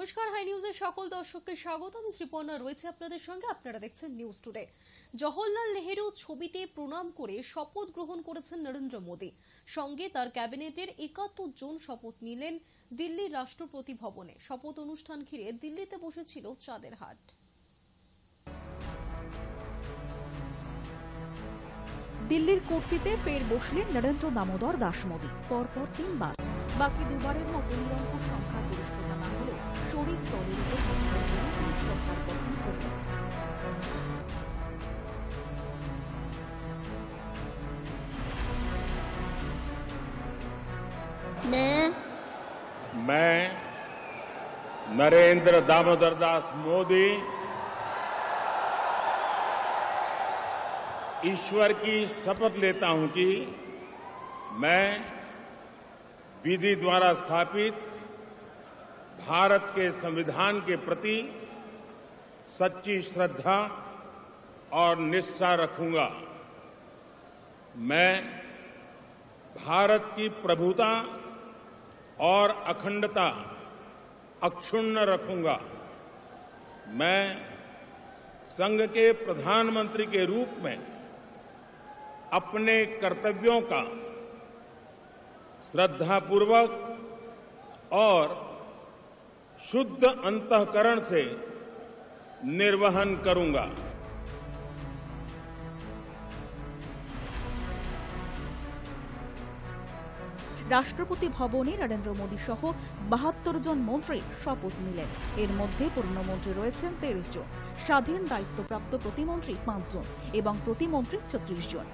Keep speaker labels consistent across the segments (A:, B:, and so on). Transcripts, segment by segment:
A: নমস্কার, হাই নিউজের সকল দর্শককে স্বাগত। আমি শ্রীপর্ণা রয়েছে আপনাদের সঙ্গে। আপনারা দেখছেন নিউজ টুডে। জওহরলাল নেহেরু ছবিতে প্রণাম করে শপথ গ্রহণ করেছেন নরেন্দ্র মোদী। সঙ্গে তার ক্যাবিনেটের ৭১ জন শপথ নিলেন দিল্লির রাষ্ট্রপতি ভবনে। শপথ অনুষ্ঠান ঘিরে দিল্লিতে বসেছিল চাঁদের হাট।
B: দিল্লির কুর্সিতে ফের বসলেন নরেন্দ্র দামোদর দাস মোদী। পরপর ৩ বার, বাকি দুবারের মতো নিরঙ্কুশ সংখ্যাগরিষ্ঠতা না হলেও শরীর দলের উপর সরকার গঠন করলেন।
C: मैं नरेंद्र दामोदर दास मोदी ईश्वर की शपथ लेता हूं कि मैं विधि द्वारा स्थापित भारत के संविधान के प्रति सच्ची श्रद्धा और निष्ठा रखूंगा। मैं भारत की प्रभुता और अखंडता अक्षुण्ण रखूंगा। मैं संघ के प्रधानमंत्री के रूप में अपने कर्तव्यों का श्रद्धापूर्वक और शुद्ध अंतःकरण से निर्वहन करूंगा।
B: রাষ্ট্রপতি ভবনে নরেন্দ্র মোদী সহ ৭২ জন মন্ত্রী শপথ নিলেন। এর মধ্যে পূর্ণমন্ত্রী রয়েছেন ২৩ জন, স্বাধীন দায়িত্বপ্রাপ্ত প্রতিমন্ত্রী ৫ জন এবং প্রতিমন্ত্রী ৩৬ জন।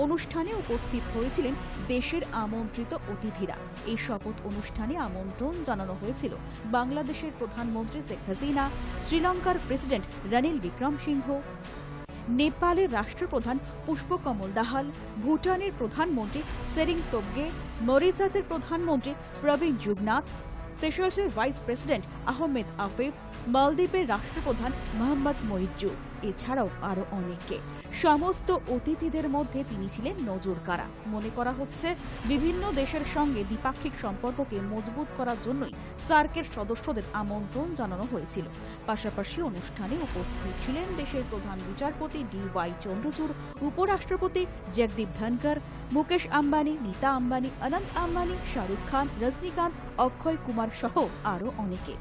B: অনুষ্ঠানে উপস্থিত হয়েছিলেন দেশের আমন্ত্রিত অতিথিরা। এই শপথ অনুষ্ঠানে আমন্ত্রণ জানানো হয়েছিল বাংলাদেশের প্রধানমন্ত্রী শেখ হাসিনা, শ্রীলঙ্কার প্রেসিডেন্ট রনিল বিক্রমসিংহ, নেপালের রাষ্ট্রপ্রধান পুষ্পকমল দাহাল, ভুটানের প্রধানমন্ত্রী সেরিং তোবগে, মরিশাসের প্রধানমন্ত্রী প্রবীণ যুগনাথ, সেশেলসের ভাইস প্রেসিডেন্ট আহমেদ আফিফ, মালদ্বীপের রাষ্ট্রপ্রধান মোহাম্মদ মইজ্জু, এছাড়াও আরো অনেকে। সমস্ত অতিথিদের মধ্যে তিনি ছিলেন নজরকাড়া। মনে করা হচ্ছে বিভিন্ন দেশের সঙ্গে দ্বিপাক্ষিক সম্পর্ককে মজবুত করার জন্যই সার্কের সদস্যদের আমন্ত্রণ জানানো হয়েছিল। পাশাপাশি অনুষ্ঠানে উপস্থিত ছিলেন দেশের প্রধান বিচারপতি DY চন্দ্রচূড়, উপরাষ্ট্রপতি জগদীপ ধনকর, মুকেশ আম্বানি, নীতা আম্বানি, অনন্ত আম্বানি, শাহরুখ খান, রজনীকান্ত, অক্ষয় কুমার সহ আরো অনেকে।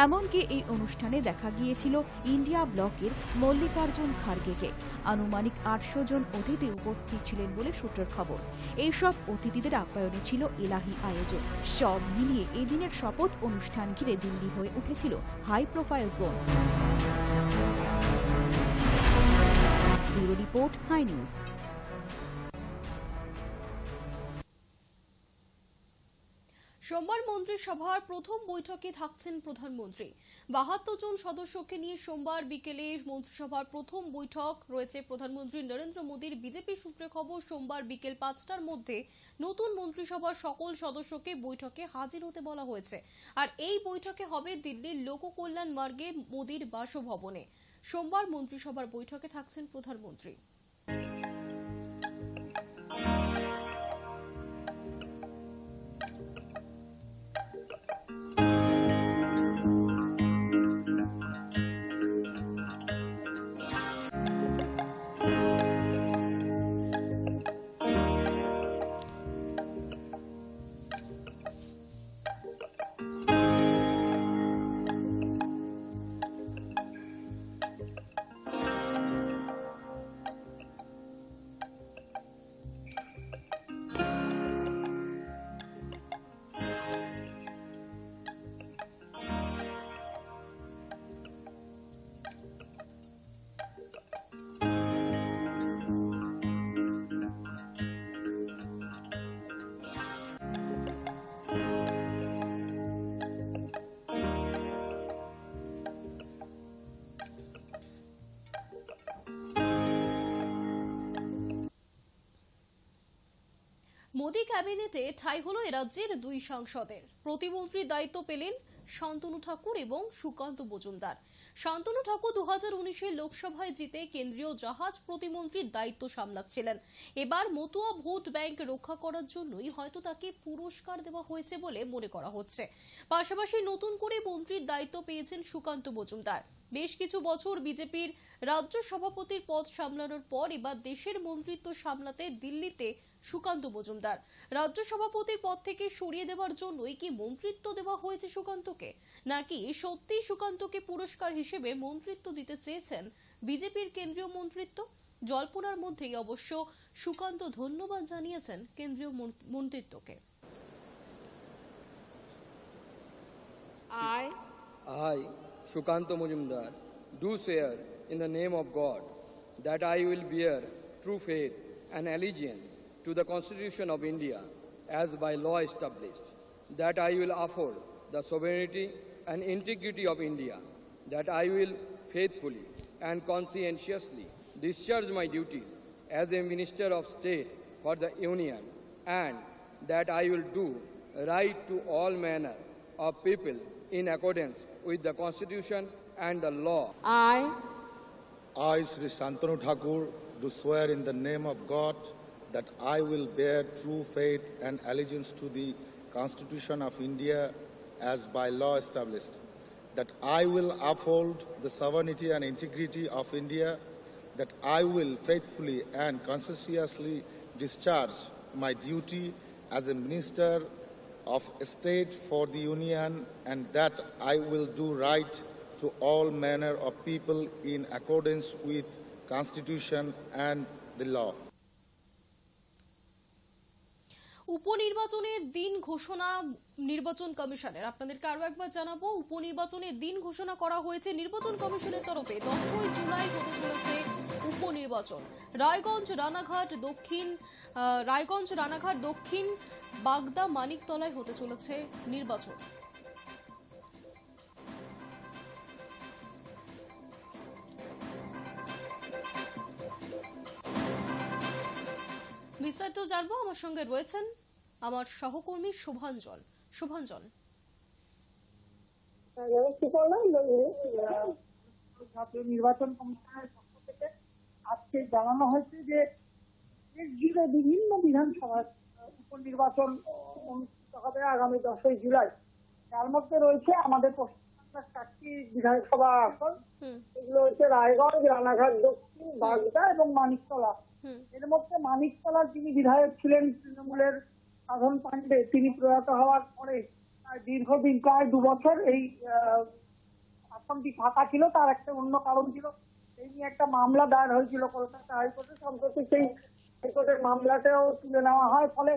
B: এমনকি এই অনুষ্ঠানে দেখা গিয়েছিল ইন্ডিয়া ব্লকের মল্লিকার্জুন খার্গেকে। আনুমানিক ৮০০ জন অতিথি উপস্থিত ছিলেন বলে সূত্রের খবর। এইসব অতিথিদের আপ্যায়নে ছিল এলাহি আয়োজন। সব মিলিয়ে এদিনের শপথ অনুষ্ঠান ঘিরে দিল্লি হয়ে উঠেছিল high profile zone. Bureau report, High News.
A: সোমবার মন্ত্রিসভার প্রথম বৈঠকে থাকছেন প্রধানমন্ত্রী। ৭২ জন সদস্যকে নিয়ে সোমবার বিকেলে মন্ত্রিসভার প্রথম বৈঠক রয়েছে প্রধানমন্ত্রী নরেন্দ্র মোদীর। বিজেপি সূত্রে খবর, সোমবার বিকেল ৫টার মধ্যে নতুন মন্ত্রিসভার সকল সদস্যকে বৈঠকে হাজির হতে বলা হয়েছে। আর এই বৈঠকে হবে দিল্লির লোককল্যাণ মার্গে মোদীর বাসভবনে। সোমবার মন্ত্রিসভার বৈঠকে থাকছেন প্রধানমন্ত্রী। মোদী ক্যাবিনেটে ঠাঁই হলো এরাজ্যের ২ সাংসদের। প্রতিমন্ত্রীর দায়িত্ব পেলেন শান্তনু ঠাকুর এবং সুকান্ত মজুমদার। শান্তনু ঠাকুর 2019-এর লোকসভায় জিতে কেন্দ্রীয় জাহাজ প্রতিমন্ত্রীর দায়িত্ব সামলাচ্ছিলেন। এবার মতুয়া ভোট ব্যাংক রক্ষা করার জন্যই হয়তো তাকে পুরস্কার দেওয়া হয়েছে বলে মনে করা হচ্ছে। পাশাপাশি নতুন করে মন্ত্রীর দায়িত্ব পেয়েছেন সুকান্ত মজুমদার। বেশ কিছু বছর বিজেপির রাজ্য সভাপতির পদ সামলানোর পর এবার দেশের মন্ত্রিত্ব সামলাতে দিল্লিতে সুকান্ত মজুমদার। রাজ্য সভাপতির পদ থেকে সরিয়ে দেওয়ার জন্যই কি মন্ত্রিত্ব দেওয়া হয়েছে সুকান্তকে, নাকি সত্যি সুকান্তকে পুরস্কার হিসেবে মন্ত্রিত্ব দিতে চেয়েছেন বিজেপির কেন্দ্রীয় মন্ত্রিত্ব? জল্পনার মধ্যেই অবশ্য সুকান্ত ধন্যবাদ জানিয়েছেন কেন্দ্রীয় মন্ত্রিত্বকে।
D: I, Shukanto Mujumdar, do swear in the name of God that I will bear true faith and allegiance to the Constitution of India as by law established, that I will uphold the sovereignty and integrity of India, that I will faithfully and conscientiously discharge my duties as a Minister of State for the Union, and that I will do right to all manner of people in accordance with the Constitution and the law.
E: I, Sri Shantanu Thakur, do swear in the name of God that I will bear true faith and allegiance to the Constitution of India as by law established, that I will uphold the sovereignty and integrity of India, that I will faithfully and conscientiously discharge my duty as a Minister of State for the Union, and that I will do right to all manner of people in accordance with Constitution and the law.
A: উপনির্বাচনের দিন ঘোষণা নির্বাচন কমিশনের। আপনাদেরকে আরো একবার জানাবো, উপনির্বাচনের দিন ঘোষণা করা হয়েছে নির্বাচন কমিশনের তরফে। 10ই জুলাই হতে চলেছে উপনির্বাচন। রায়গঞ্জ রানাঘাট দক্ষিণ বাগদা মানিকতলায় হতে চলেছে নির্বাচন। বিস্তারিত জানবো, আমার সঙ্গে রয়েছেন আমার সহকর্মী শুভাঞ্জন।
F: নির্বাচন কমিশনের পক্ষ থেকে আজকে জানানো হয়েছে যে দেশ জুড়ে বিভিন্ন বিধানসভার উপনির্বাচন অনুষ্ঠিত হবে আগামী 10ই জুলাই। তার মধ্যে রয়েছে আমাদের পশ্চিমবঙ্গের 4টি বিধানসভা আসন। এগুলো হচ্ছে রায়গঞ্জ, রানাঘাট দক্ষিণ, বাগদা এবং মানিকতলা। এর মধ্যে মানিকতলার যিনি বিধায়ক ছিলেন তৃণমূলের সাধন পাণ্ডে, তিনি প্রয়াত হওয়ার পরে দীর্ঘদিন প্রায় 2 বছর এই আসনটি ফাঁকা ছিল। তার একটা অন্য কারণ ছিল, এই নিয়ে একটা মামলা দায়ের হয়েছিল কলকাতা হাইকোর্টে। সম্প্রতি সেই হাইকোর্টের মামলাটাও তুলে নেওয়া হয়। ফলে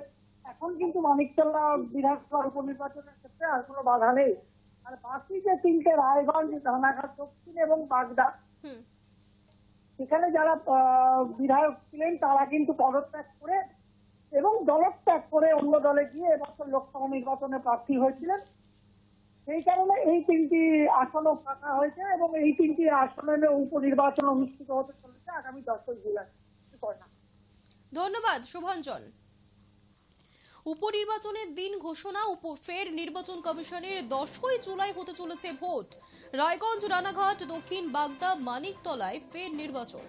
F: এখন কিন্তু মানিকতলা বিধানসভার উপনির্বাচনের ক্ষেত্রে আর কোনো বাধা নেই। আর বাকি যে 3টে রায়গঞ্জ, রানাঘাট দক্ষিণ এবং বাগদা, সেখানে যারা বিধায়ক ছিলেন তারা কিন্তু পদত্যাগ করে এবং দলত্যাগ করে অন্য দলে গিয়ে এবছর লোকসভা নির্বাচনে প্রার্থী হয়েছিলেন। সেই কারণে এই 3টি আসনও ফাঁকা হয়েছে এবং এই 3টি আসনের উপনির্বাচন অনুষ্ঠিত হতে চলেছে আগামী 10ই জুলাই।
A: ধন্যবাদ শুভাঞ্জন। উপনির্বাচনের দিন ঘোষণা, ফের নির্বাচন কমিশনের 10ই জুলাই হতে চলেছে ভোট। রায়গঞ্জ, রানাঘাট দক্ষিণ, বাগদা, মানিকতলায় ফের নির্বাচন।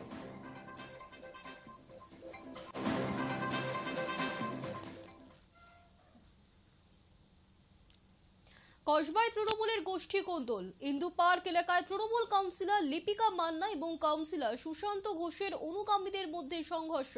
A: কসবায় তৃণমূলের গোষ্ঠী কোন্দল। ইন্দু পার্ক এলাকায় তৃণমূল কাউন্সিলর লিপিকা মান্না এবং কাউন্সিলর সুশান্ত ঘোষের অনুগামীদের মধ্যে সংঘর্ষ,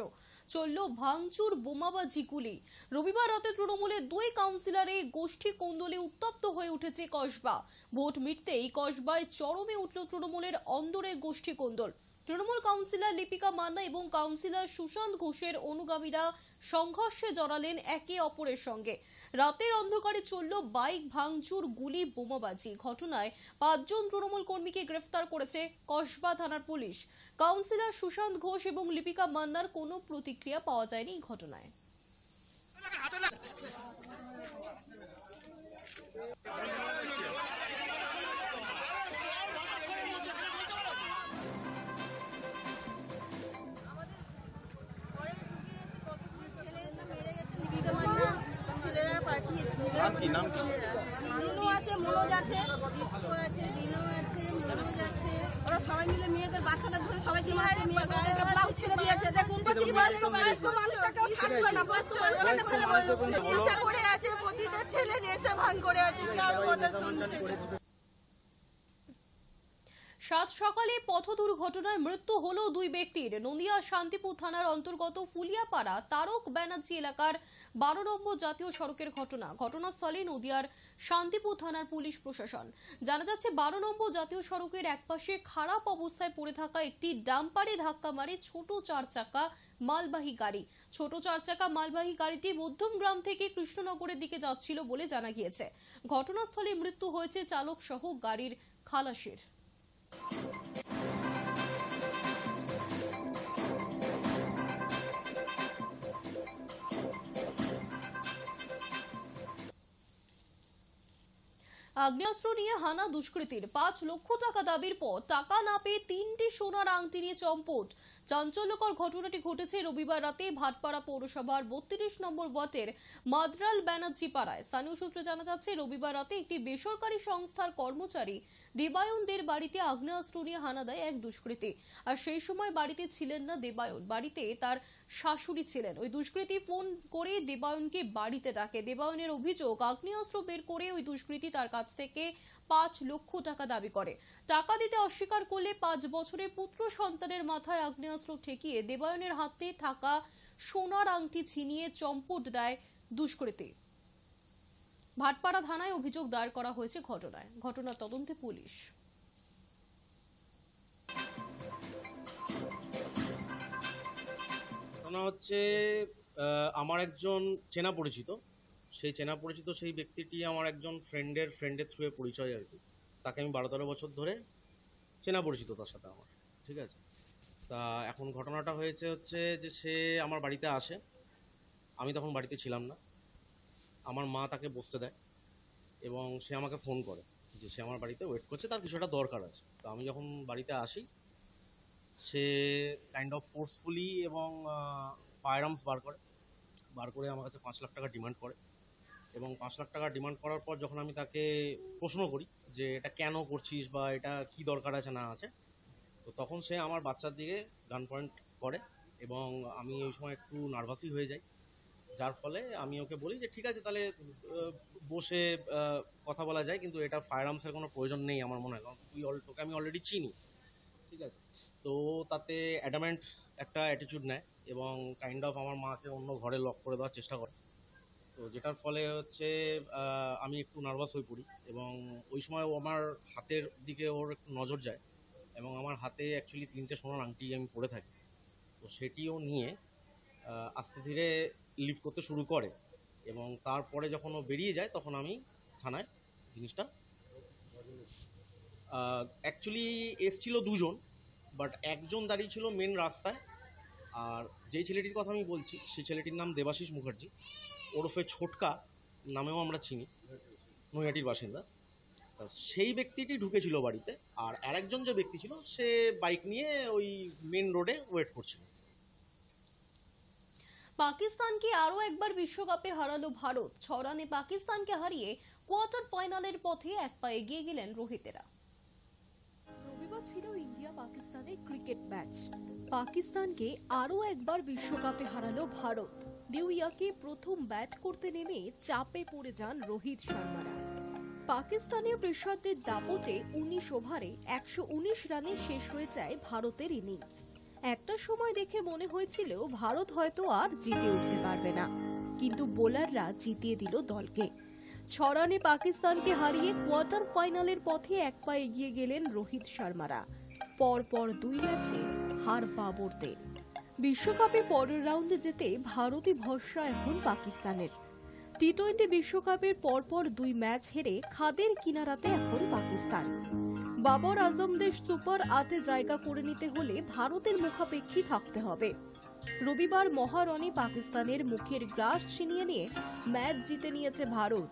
A: চলল ভাঙচুর, বোমাবাজি, গুলি। রবিবার রাতে তৃণমূলের 2 কাউন্সিলরের গোষ্ঠী কোন্দলে উত্তপ্ত হয়ে উঠেছে কসবা। ভোট মিটতেই কসবায় চরমে উঠল তৃণমূলের অন্দরের গোষ্ঠী কোন্দল। তৃণমূল কাউন্সিলর লিপিকা মান্না এবং কাউন্সিলর সুশান্ত ঘোষের অনুগামীরা সংঘর্ষে জড়ালেন একে অপরের সঙ্গে। রাতের অন্ধকারে চলল বাইক ভাঙচুর, গুলি, বোমাবাজি। ঘটনায় 5 জন তৃণমূল কর্মীকে গ্রেফতার করেছে কসবা থানার পুলিশ। কাউন্সিলর সুশান্ত ঘোষ এবং লিপিকা মান্নার কোনো প্রতিক্রিয়া পাওয়া যায়নি এই ঘটনায়।
G: নাম কি? মনোজ আছে, ডিস্কো আছে, ডিনো আছে, মনোজ আছে, হাতে ধরে সবাইকে মারছে, মেয়েদেরকে ব্লাউজ ছেড়ে দিয়েছে। দেখুন বয়স্ক মানুষটাকেও থাকবে না, ওখানে ফেলে বসে করে আছে, প্রতিটা ছেলে নেশা ভান করে আছে, কার কথা শুনছে।
A: সাত সকালে পথ দুর্ঘটনায় মৃত্যু হলো দুই ব্যক্তির। নদিয়া শান্তিপুর থানার অন্তর্গত ফুলিয়াপাড়া তারক ব্যানার্জি এলাকার 12 নম্বর জাতীয় সড়কের ঘটনা। ঘটনাস্থলে নদিয়ার শান্তিপুর থানার পুলিশ প্রশাসন। জানা যাচ্ছে 12 নম্বর জাতীয় সড়কের একপাশে খারাপ অবস্থায় পড়ে থাকা একটি ডাম্পারে ধাক্কা মারে ছোট 4 চাকা মালবাহী গাড়ি। ছোট 4 চাকা মালবাহী গাড়িটি মধ্যমগ্রাম থেকে কৃষ্ণনগরের দিকে যাচ্ছিল বলে জানা গিয়েছে। ঘটনাস্থলে মৃত্যু হয়েছে চালক সহ গাড়ির খালাসের। আগ্নেয়াস্ত্র নিয়ে হানা দুষ্কৃতীর। 5 লক্ষ টাকা দাবির পর টাকা না পেয়ে 3টি সোনার আংটি নিয়ে চম্পট। চাঞ্চল্যকর ঘটনাটি ঘটেছে রবিবার রাতে ভাটপাড়া পৌরসভার 32 নম্বর ওয়ার্ডের মাদ্রাল ব্যানার্জি পাড়ায়। স্থানীয় সূত্রে জানা যাচ্ছে রবিবার রাতে একটি বেসরকারি সংস্থার কর্মচারী দেবায়নদের বাড়িতে আগ্নেয়াস্ত্র নিয়ে হানা দেয় এক দুষ্কৃতী। আর সেই সময় বাড়িতে ছিলেন না দেবায়ন, বাড়িতে তার শাশুড়ি ছিলেন। ওই দুষ্কৃতী ফোন করে দেবায়নকে বাড়িতে ডাকে। দেবায়নের অভিযোগ, আগ্নেয়াস্ত্র বের করে ওই দুষ্কৃতী তার কাছ থেকে 5 লক্ষ টাকা দাবি করে। টাকা দিতে অস্বীকার করলে 5 বছরের পুত্র সন্তানের মাথায় আগ্নেয়াস্ত্র ঠেকিয়ে দেবায়নের হাতে থাকা সোনার আংটি ছিনিয়ে চম্পট দেয় দুষ্কৃতী। ভাটপাড়া থানায় অভিযোগ দায়ের করা হয়েছে ঘটনার তদন্তে পুলিশ।
H: ঘটনা হচ্ছে আমার একজন চেনা পরিচিত, সেই ব্যক্তিটি আমার একজন ফ্রেন্ডের থ্রুয়ে পরিচয় আর কি। তাকে আমি 12-13 বছর ধরে চেনা পরিচিত তার সাথে আমার, ঠিক আছে। তা এখন ঘটনাটা হয়েছে হচ্ছে যে সে আমার বাড়িতে আসে, আমি তখন বাড়িতে ছিলাম না। আমার মা তাকে বসতে দেয় এবং সে আমাকে ফোন করে যে সে আমার বাড়িতে ওয়েট করছে, তার কিছু একটা দরকার আছে। তো আমি যখন বাড়িতে আসি, সে কাইন্ড অফ ফোর্সফুলি এবং ফায়ার আর্মস বার করে আমার কাছে 5 লাখ টাকা ডিমান্ড করে। এবং 5 লাখ টাকা ডিমান্ড করার পর যখন আমি তাকে প্রশ্ন করি যে এটা কেন করছিস বা এটা কি দরকার আছে না আছে, তো তখন সে আমার বাচ্চার দিকে গান পয়েন্ট করে এবং আমি ওই সময় একটু নার্ভাসই হয়ে যাই। যার ফলে আমি ওকে বলি যে ঠিক আছে তাহলে বসে কথা বলা যায়, কিন্তু এটা ফায়ার আর্মসের কোনো প্রয়োজন নেই আমার মনে হয়, কারণ তোকে আমি অলরেডি চিনি, ঠিক আছে। তো তাতে অ্যাডামেন্ট একটা অ্যাটিটিউড নেয় এবং কাইন্ড অফ আমার মাকে অন্য ঘরে লক করে দেওয়ার চেষ্টা করে। তো যেটার ফলে হচ্ছে আমি একটু নার্ভাস হয়ে পড়ি এবং ওই সময় ও আমার হাতের দিকে ওর একটু নজর যায় এবং আমার হাতে অ্যাকচুয়ালি 3টে সোনার আংটি আমি পরে থাকি। তো সেটিও নিয়ে আস্তে ধীরে লিভ করতে শুরু করে এবং তারপরে যখন ও বেরিয়ে যায় তখন আমি থানায় জিনিসটা অ্যাকচুয়ালি এসছিল 2 জন, বাট একজন দাঁড়িয়ে ছিল মেন রাস্তায়। আর যেই ছেলেটির কথা আমি বলছি সেই ছেলেটির নাম দেবাশিস মুখার্জি, ওরফে ছোটকা নামেও আমরা চিনি, নৈহাটির বাসিন্দা। সেই ব্যক্তিটি ঢুকেছিল বাড়িতে, আর আরেকজন যে ব্যক্তি ছিল সে বাইক নিয়ে ওই মেন রোডে ওয়েট করছিল।
A: পাকিস্তানকে আরো একবার বিশ্বকাপে হারালো ভারত। 6 রানে পাকিস্তানকে হারিয়ে কোয়ার্টার ফাইনালের পথে এক পা এগিয়ে গেলেন রোহিতেরা।
B: রবিবার ছিল ইন্ডিয়া পাকিস্তানের ক্রিকেট ম্যাচ। পাকিস্তানকে আরো একবার বিশ্বকাপে হারালো ভারত। নিউ ইয়র্কে প্রথম ব্যাট করতে নেমে চাপে পড়ে যান রোহিত শর্মারা। পাকিস্তানের পেসারদের দাপটে 19 ওভারে 119 রানে শেষ হয়ে যায় ভারতের ইনিংস। একটা সময় দেখে মনে হয়েছিল ভারত হয়তো আর জিতে উঠতে পারবে না, কিন্তু বোলাররা জিতিয়ে দিল দলকে। 6 রানে পাকিস্তানকে হারিয়ে কোয়ার্টার ফাইনালের পথে এক পা এগিয়ে গেলেন রোহিত শর্মারা। পরপর 2 ম্যাচে হার বাবরদের। বিশ্বকাপে পরের রাউন্ডে যেতে ভারতই ভরসা এখন পাকিস্তানের। টি-20 বিশ্বকাপের পরপর 2 ম্যাচ হেরে খাদের কিনারাতে এখন পাকিস্তান। বাবর আজমদের সুপার 8-এ জায়গা করে নিতে হলে ভারতের মুখাপেক্ষী থাকতে হবে। রবিবার মহারণে পাকিস্তানের মুখের গ্রাস ছিনিয়ে নিয়ে ম্যাচ জিতে নিয়েছে ভারত।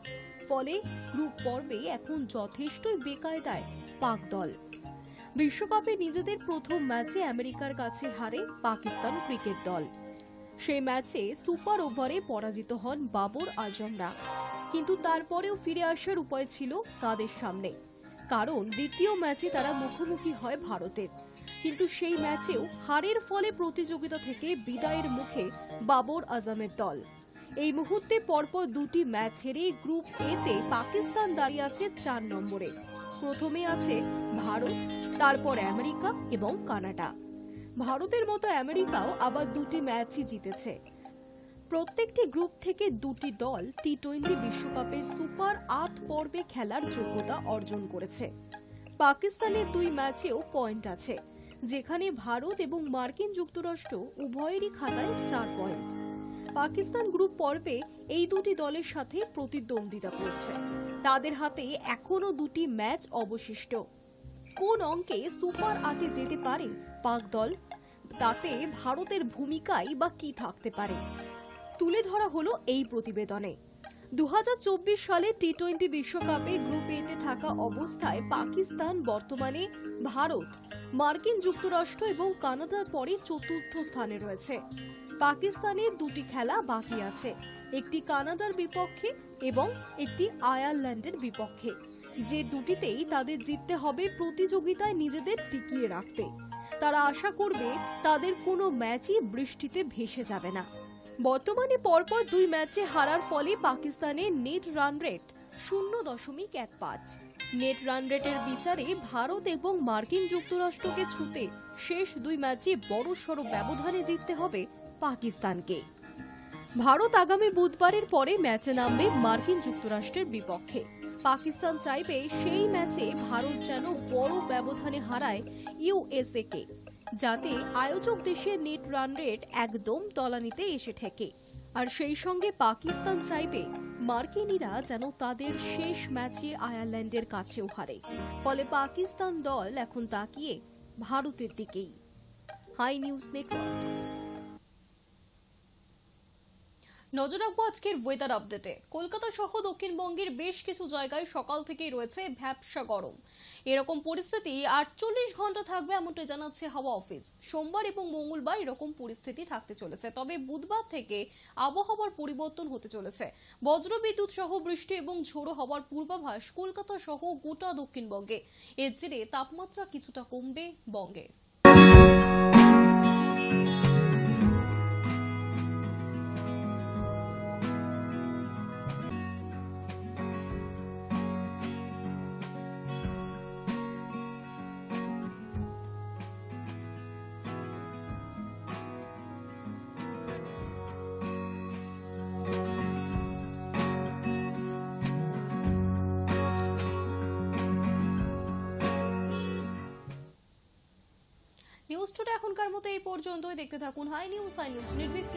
B: ফলে গ্রুপ পর্বে এখন যথেষ্টই বেকায়দায় পাক দল। বিশ্বকাপে নিজেদের প্রথম ম্যাচে আমেরিকার কাছে হারে পাকিস্তান ক্রিকেট দল। সেই ম্যাচে সুপার ওভারে পরাজিত হন বাবর আজমরা, কিন্তু তারপরেও ফিরে আসার উপায় ছিল তাদের সামনে।
A: কারণ দ্বিতীয় ম্যাচে তারা মুখোমুখি হয় ভারতের। কিন্তু সেই ম্যাচেও হারের ফলে প্রতিযোগিতা থেকে বিদায়ের মুখে বাবর আজমের দল। এই মুহূর্তে পরপর দুটি ম্যাচ হেরে গ্রুপ এ তে পাকিস্তান দাঁড়িয়ে আছে 4 নম্বরে। প্রথমে আছে ভারত, তারপর আমেরিকা এবং কানাডা। ভারতের মতো আমেরিকাও আবার দুটি ম্যাচই জিতেছে। প্রত্যেকটি গ্রুপ থেকে দুটি দল টি-20 বিশ্বকাপের সুপার 8 পর্বে খেলার যোগ্যতা অর্জন করেছে। পাকিস্তানের 2 ম্যাচেও পয়েন্ট আছে, যেখানে ভারত এবং মার্কিন যুক্তরাষ্ট্র উভয়েরই খাতায় 4 পয়েন্ট। পাকিস্তান গ্রুপ পর্বে এই দুটি দলের সাথে প্রতিদ্বন্দ্বিতা করছে। তাদের হাতে এখনো দুটি ম্যাচ অবশিষ্ট। কোন অঙ্কে সুপার 8-এ যেতে পারে পাক দল, তাতে ভারতের ভূমিকাই বা কি থাকতে পারে, তুলে ধরা হলো এই প্রতিবেদনে। 2024 সালে টি-20 বিশ্বকাপে গ্রুপ এ তে থাকা অবস্থায় পাকিস্তান বর্তমানে ভারত, মার্কিন যুক্তরাষ্ট্র এবং কানাডার পরে 4র্থ স্থানে রয়েছে। পাকিস্তানের দুটি খেলা বাকি আছে, একটি কানাডার বিপক্ষে এবং একটি আয়ারল্যান্ডের বিপক্ষে, যে দুটিতেই তাদের জিততে হবে প্রতিযোগিতায় নিজেদের টিকিয়ে রাখতে। তারা আশা করবে তাদের কোনো ম্যাচই বৃষ্টিতে ভেসে যাবে না। বর্তমানে পরপর 2 ম্যাচে হারার ফলে পাকিস্তানের net run rate 0.15। Net run রেটের বিচারে ভারত এবং মার্কিন যুক্তরাষ্ট্রকে ছুঁতে শেষ 2 ম্যাচে বড়সড় ব্যবধানে জিততে হবে পাকিস্তানকে। ভারত আগামী বুধবারের পরে ম্যাচে নামবে মার্কিন যুক্তরাষ্ট্রের বিপক্ষে। পাকিস্তান চাইবে সেই ম্যাচে ভারত যেন বড় ব্যবধানে হারায় ইউএসএ কে, যাতে আয়োজক দেশের নেট রান রেট একদম তলানিতে এসে ঠেকে। আর সেই সঙ্গে পাকিস্তান চাইবে মার্কিনীরা যেন তাদের শেষ ম্যাচে আয়ারল্যান্ডের কাছেও হারে। ফলে পাকিস্তান দল এখন তাকিয়ে ভারতের দিকেই। High News Network. নজর রাখবো আজকের ওয়েদার আপডেটে। কলকাতা সহ দক্ষিণবঙ্গের বেশ কিছু জায়গায় সকাল থেকেই রয়েছে ভ্যাপসা গরম। এরকম পরিস্থিতি 48 ঘন্টা থাকবে এমনটাই জানাচ্ছে হাওয়া অফিস। সোমবার এবং মঙ্গলবার এরকম পরিস্থিতি থাকতে চলেছে, তবে বুধবার থেকে আবহাওয়ার পরিবর্তন হতে চলেছে। বজ্রবিদ্যুৎ সহ বৃষ্টি এবং ঝোড়ো হওয়ার পূর্বাভাস কলকাতা সহ গোটা দক্ষিণবঙ্গে। এর জেরে তাপমাত্রা কিছুটা কমবে বঙ্গে। নিউজ টুডে এখনকার মতো এই পর্যন্তই। দেখতে থাকুন হাই নিউজ, নির্ভীক।